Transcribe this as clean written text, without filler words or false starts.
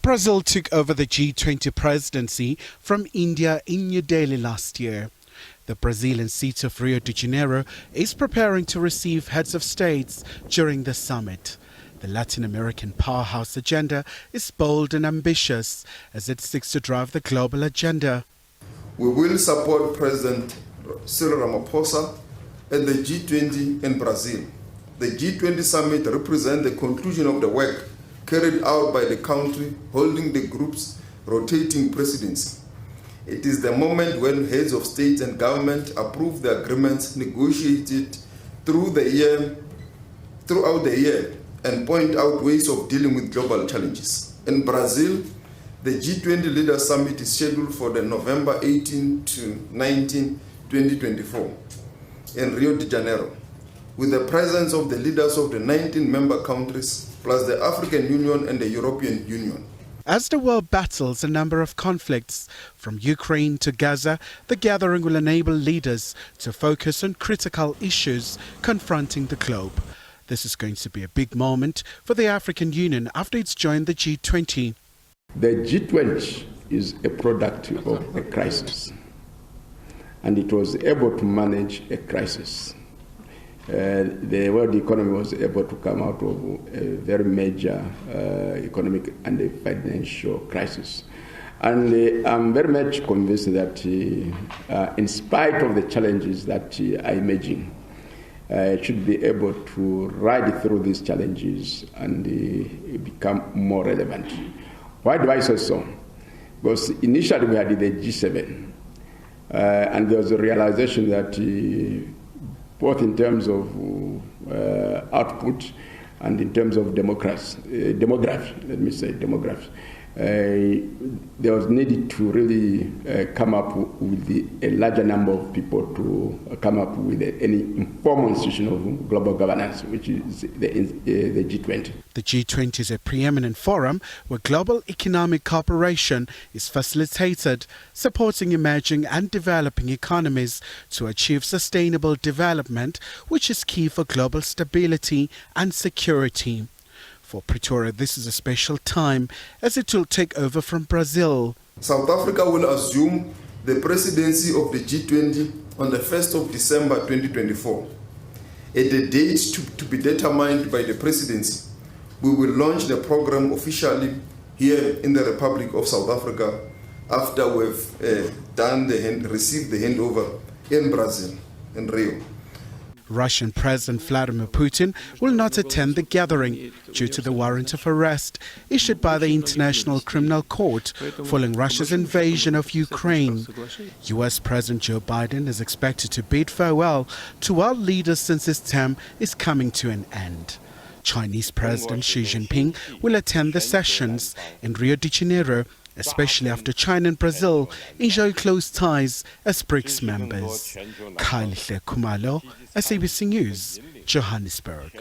Brazil took over the G20 presidency from India in New Delhi last year. The Brazilian seat of Rio de Janeiro is preparing to receive heads of states during the summit. The Latin American powerhouse agenda is bold and ambitious as it seeks to drive the global agenda. We will support President Cyril Ramaphosa at the G20 in Brazil. The G20 Summit represents the conclusion of the work carried out by the country holding the group's rotating presidency. It is the moment when heads of state and government approve the agreements negotiated throughout the year and point out ways of dealing with global challenges. In Brazil, the G20 Leaders Summit is scheduled for the November 18 to 19, 2024 in Rio de Janeiro, with the presence of the leaders of the 19 member countries, plus the African Union and the European Union. As the world battles a number of conflicts, from Ukraine to Gaza, the gathering will enable leaders to focus on critical issues confronting the globe. This is going to be a big moment for the African Union after it's joined the G20. The G20 is a product of a crisis, and it was able to manage a crisis. The world economy was able to come out of a very major economic and financial crisis. And I'm very much convinced that in spite of the challenges that are emerging, it should be able to ride through these challenges and become more relevant. Why do I say so? Because initially we had the G7, and there was a realization that both in terms of output and in terms of demography, there was needed to really come up with a larger number of people to come up with any informal institution of global governance, which is the G20. The G20 is a preeminent forum where global economic cooperation is facilitated, supporting emerging and developing economies to achieve sustainable development, which is key for global stability and security. For Pretoria, this is a special time as it will take over from Brazil. South Africa will assume the presidency of the G20 on the 1st of December 2024. At a date to be determined by the presidency, we will launch the program officially here in the Republic of South Africa after we've received the handover in Brazil, in Rio. Russian President Vladimir Putin will not attend the gathering due to the warrant of arrest issued by the International Criminal Court following Russia's invasion of Ukraine. US President Joe Biden is expected to bid farewell to world leaders since his term is coming to an end. Chinese President Xi Jinping will attend the sessions in Rio de Janeiro, especially after China and Brazil enjoy close ties as BRICS members. Khumalo, SABC News, Johannesburg.